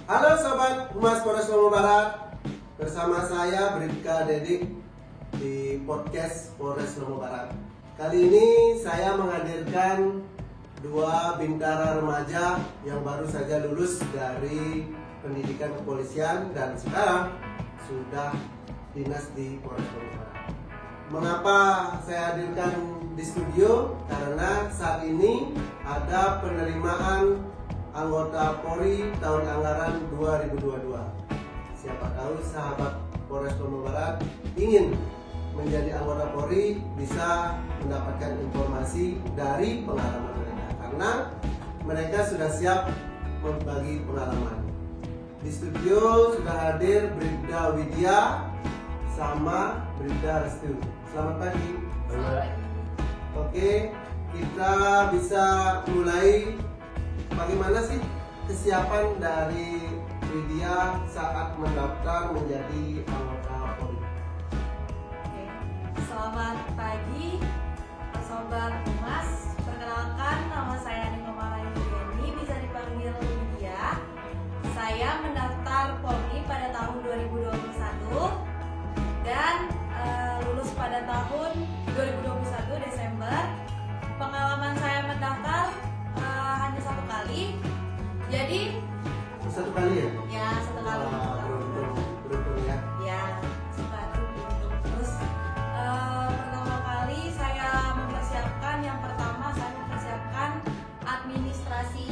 Halo Sobat Humas Polres Lombok Barat. Bersama saya Bribka Dedik di podcast Polres Lombok Barat. Kali ini saya menghadirkan dua bintara remaja yang baru saja lulus dari pendidikan kepolisian dan sekarang sudah dinas di Polres Lombok Barat. Mengapa saya hadirkan di studio? Karena saat ini ada penerimaan anggota Polri tahun anggaran 2022. Siapa tahu sahabat Polres Lombok Barat ingin menjadi anggota Polri bisa mendapatkan informasi dari pengalaman mereka, karena mereka sudah siap berbagi pengalaman. Di studio sudah hadir Bribda Widya sama Bribda Restu. Selamat pagi. Oke, kita bisa mulai. Bagaimana sih kesiapan dari Widya saat mendaftar menjadi anggota Polri? Oke. Selamat pagi, Sobat Humas. Perkenalkan, nama saya Niko Marayuni, bisa dipanggil Widya. Saya mendaftar Polri pada tahun 2021 dan lulus pada tahun 2021 Desember. Pengalaman saya mendaftar hanya satu kali. Jadi Satu kali ya? ya satu kali. Beruntung ya. Ya, sepatu untuk terus pertama kali saya mempersiapkan, yang pertama saya mempersiapkan administrasi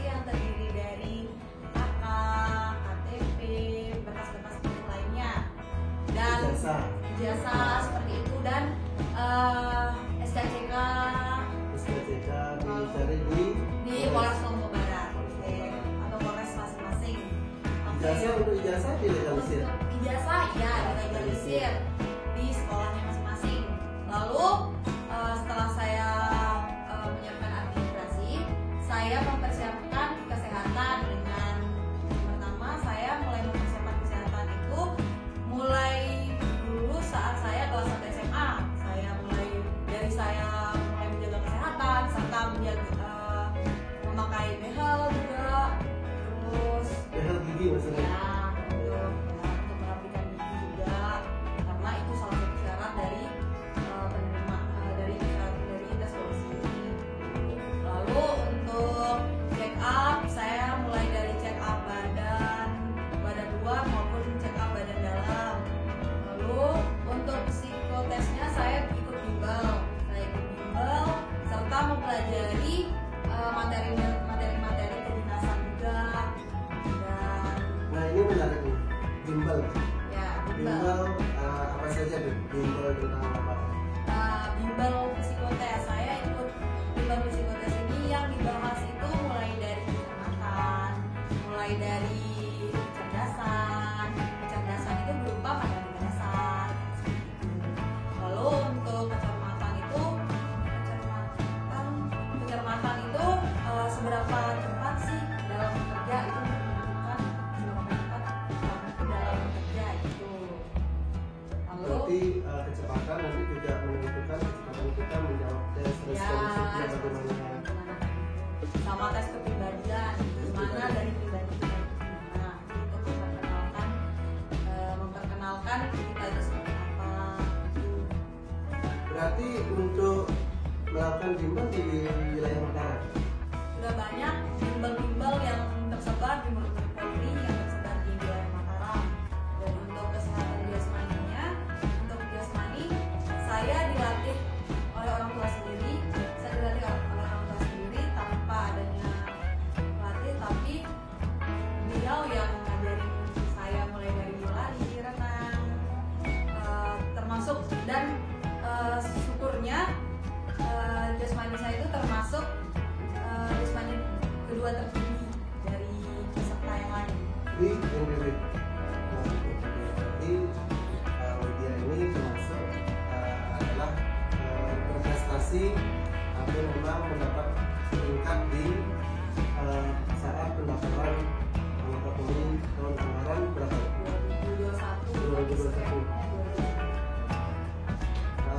yang terdiri dari KK, KTP, berkas-berkas penting lainnya dan ijazah seperti itu, dan SKCK dicari di Polres Lombok Barat atau Polres masing-masing. Untuk ijazah dilegalisir. Untuk ijazah ya dilegalisir di sekolahnya masing-masing. Lalu setelah saya menyiapkan administrasi, saya mempersiapkan kesehatan dengan pertama saya mulai mempersiapkan kesehatan itu mulai dulu saat saya kelas 1 SMA. Saya mulai menjaga kesehatan serta memakai behel juga, terus Behel gigi maksudnya. ya untuk merapikan gigi juga, karena itu salah satu syarat dari dari tes polisi ini. Lalu untuk check up, saya mulai dari check up badan luar maupun check up badan dalam. Lalu untuk psikotesnya saya ikut bimbel serta mempelajari materi-materi kedinasan juga. Dan Nah, ini menarik nih, bimbel. ya Bimbel apa saja tuh? Bimbel tentang apa? Bimbel psikotes, saya ikut bimbel psikotes ini. Yang dibahas itu mulai dari kecerdasan, mulai dari kecerdasan itu berupa materi dasar. Lalu untuk kecermatan itu seberapa cepat sih dalam bekerja itu menentukan seberapa cepat kamu dalam bekerja itu. Lalu Berarti kecepatan nanti juga menentukan kecepatan kita menjawab tes responsifnya bagaimana. sama tes kepribadian gimana dari pribadi kita itu gimana, itu memperkenalkan kita itu seperti apa gitu. Berarti untuk melakukan bimbel di wilayah Mataram. Sudah banyak bimbel-bimbel yang tersebar di Polri yang tersebar di wilayah Mataram. Dan untuk kesehatan jasmaninya, untuk jasmani saya dilatih oleh orang tua sendiri. Saya dilatih oleh orang tua sendiri tanpa adanya pelatih, tapi beliau yang ngajarin saya mulai dari lari, renang, termasuk dan syukurnya jasmani saya itu termasuk jasmani kedua tertinggi dari peserta yang lain. Di NDW. Jadi Widya ini termasuk adalah berprestasi tapi memang mendapat tingkat di saat pendaftaran anggota Polri tahun anggaran berapa? 2021.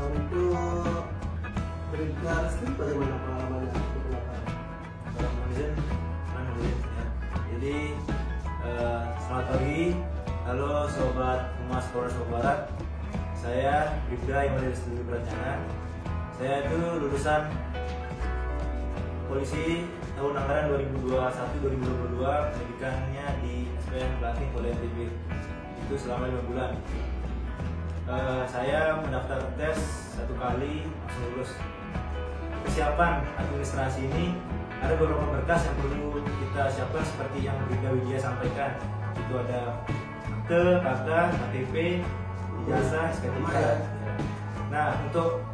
Untuk Bribda Restu bagaimana pengalamannya untuk pendaftaran? Alhamdulillah Selamat pagi, halo sobat Humas Polres Lombok Barat. Saya Bribda Immanuel Studi Berencana. Saya itu lulusan polisi tahun anggaran 2021-2022, pendidikannya di SPM Pelatih Polda NTB. Itu selama 5 bulan. Saya mendaftar tes 1 kali langsung lulus. Persiapan administrasi ini ada beberapa berkas yang perlu kita siapkan seperti yang Bribda Widya sampaikan. Itu ada akte, KK, KTP, ijazah, SK3. Nah, untuk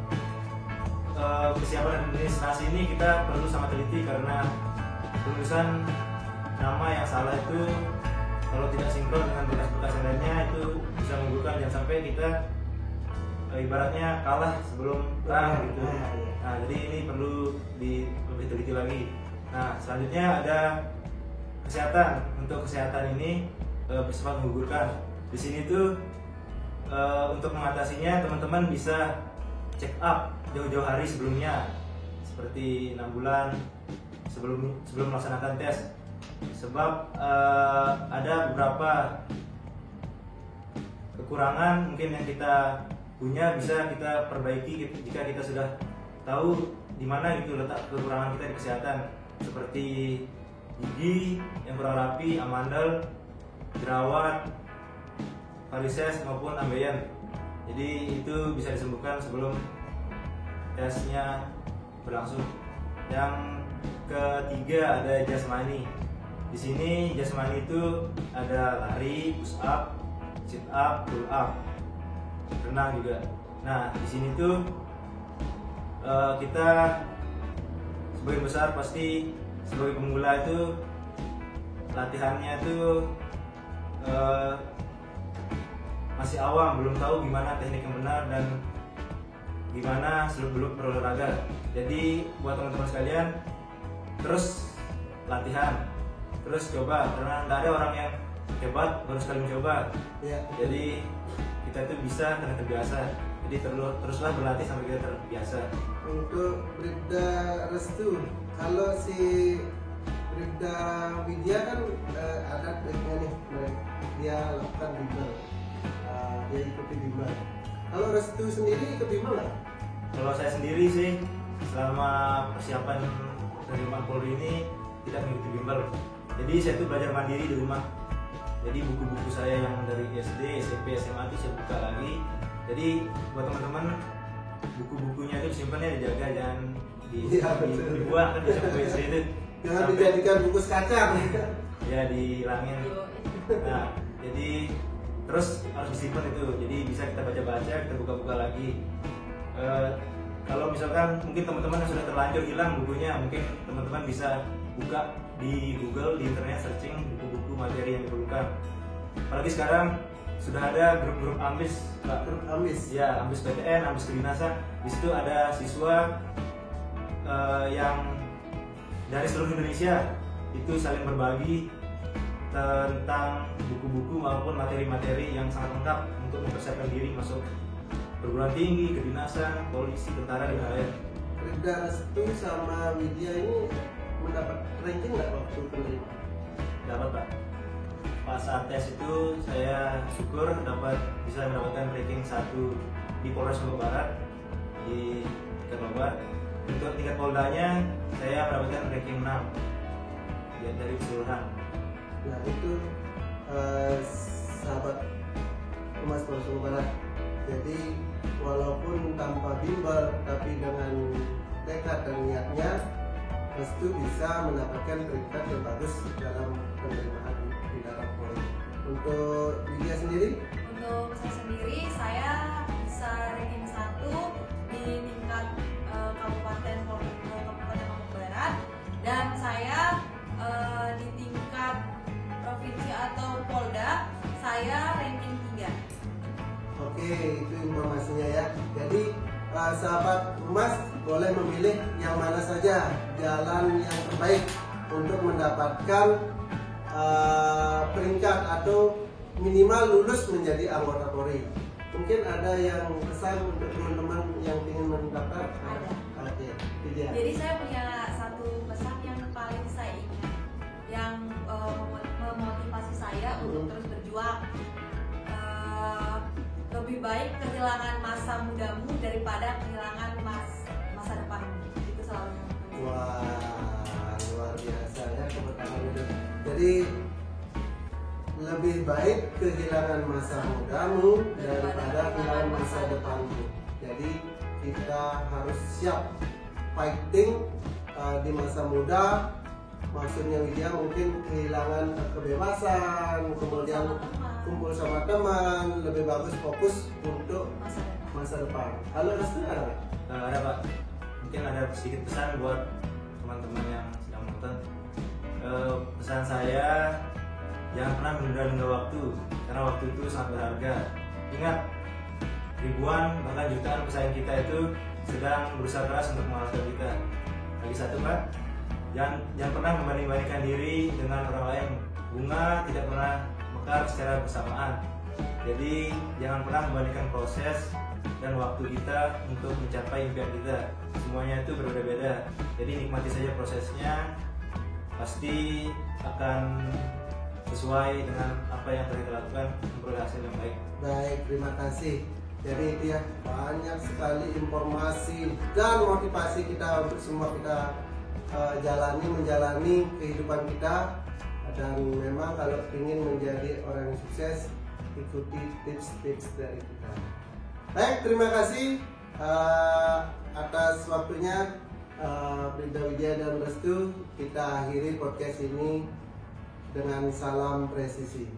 persiapan administrasi ini kita perlu sangat teliti karena tulisan nama yang salah itu kalau tidak sinkron dengan berkas-berkas yang lainnya itu bisa menggugurkan, jangan sampai kita ibaratnya kalah sebelum perang gitu. Nah, jadi ini perlu lebih teliti lagi. Nah, selanjutnya ada kesehatan. Untuk kesehatan ini bersifat menggugurkan. Di sini tuh untuk mengatasinya teman-teman bisa check up jauh-jauh hari sebelumnya, seperti 6 bulan sebelum melaksanakan tes. Sebab ada beberapa kekurangan mungkin yang kita punya bisa kita perbaiki jika kita sudah tahu di mana gitu letak kekurangan kita di kesehatan, seperti gigi yang kurang rapi, amandel, jerawat, varises maupun ambeien. Jadi itu bisa disembuhkan sebelum tesnya berlangsung. Yang ketiga ada jasmani. Di sini jasmani itu ada lari, push up, sit up, pull up, renang juga. Nah, di sini tuh kita sebagian besar pasti sebagai pemula itu latihannya itu masih awam, belum tahu gimana teknik yang benar dan gimana sebelum berolahraga. Jadi buat teman-teman sekalian terus latihan, terus coba, karena tidak ada orang yang hebat baru sekali mencoba. Jadi kita itu bisa karena terbiasa. Jadi teruslah berlatih sampai kita terbiasa. Untuk Bribda Restu, kalau si Bribda Widya kan ada triknya nih, dia lakukan bimbel, dia ikuti bimbel. Kalau Restu sendiri ikut bimbel nggak? Kalau saya sendiri sih selama persiapan penerimaan Polri ini tidak mengikuti bimbel. Jadi saya tuh belajar mandiri di rumah. Jadi buku-buku saya yang dari SD, SMP, SMA itu saya buka lagi. Jadi buat teman-teman buku-bukunya itu disimpannya dijaga, jangan dibuang kan bisa WC itu. Jangan dijadikan bungkus kacang. Ya dihilangin. Nah, jadi terus harus disimpan itu. Jadi bisa kita baca-baca, kita buka-buka lagi. Kalau misalkan mungkin teman-teman yang sudah terlanjur hilang bukunya, mungkin teman-teman bisa buka di Google, di internet, searching buku-buku materi yang diperlukan. Apalagi sekarang sudah ada grup-grup AMBIS, Pak. Grup AMBIS? Ya, AMBIS PTN, AMBIS Kedinasan. Di situ ada siswa yang dari seluruh Indonesia itu saling berbagi tentang buku-buku maupun materi-materi yang sangat lengkap untuk mempersiapkan diri masuk perguruan tinggi, kedinasan, polisi, tentara, dan lain-lain. Bribda Restu sama Widya ini mendapat ranking nggak waktu penerima? Dapat, Pak. Pas saat tes itu saya syukur bisa mendapatkan ranking 1 di Polres Lombok Barat di tingkat Lombok. Untuk tingkat Poldanya saya mendapatkan ranking 6 dari keseluruhan. Nah itu sahabat Humas Polres Lombok Barat. Jadi walaupun tanpa bimbel tapi dengan tekad dan niatnya, Restu bisa mendapatkan peringkat yang bagus dalam penerimaan di dalam Polri. Untuk Widya sendiri? Untuk saya sendiri, saya bisa ranking 1 di tingkat Kabupaten Lombok Barat, dan saya di tingkat provinsi atau Polda saya ranking 3. Oke, itu informasinya ya. Jadi sahabat Humas boleh memilih yang mana saja jalan yang terbaik untuk mendapatkan peringkat atau minimal lulus menjadi anggota Polri. Mungkin ada yang pesan untuk teman-teman yang ingin mendaftar? Ada. Oke, Widya. Jadi saya punya satu pesan yang paling saya ingat, yang memotivasi saya untuk terus berjuang. Lebih baik kehilangan masa mudamu daripada kehilangan masa depanmu. Itu selalu yang penting. Wah, luar biasa ya keberkahan hidup. Jadi lebih baik kehilangan masa mudamu daripada kehilangan masa depanmu. Jadi kita harus siap fighting di masa muda. Maksudnya Widya mungkin kehilangan kebebasan, kemudian kumpul sama teman, lebih bagus fokus untuk masa depan. Kalau Restu ada nggak? Ada Pak, mungkin ada sedikit pesan buat teman-teman yang sedang menonton. Pesan saya, jangan pernah menunda-nunda waktu, karena waktu itu sangat berharga. Ingat, ribuan bahkan jutaan pesaing kita itu sedang berusaha keras untuk mengalahkan kita. Lagi satu Pak, jangan pernah membanding-bandingkan diri dengan orang lain. Bunga tidak pernah mekar secara bersamaan. Jadi jangan pernah membandingkan proses dan waktu kita untuk mencapai impian kita. Semuanya itu berbeda-beda. Jadi nikmati saja prosesnya, pasti akan sesuai dengan apa yang telah kita lakukan, memperoleh hasil yang baik. Baik, terima kasih. Jadi itu ya, banyak sekali informasi dan motivasi kita untuk semua kita menjalani kehidupan kita. Dan memang kalau ingin menjadi orang yang sukses, ikuti tips-tips dari kita. Baik, terima kasih atas waktunya Brinda Widya dan Restu. Kita akhiri podcast ini dengan salam presisi.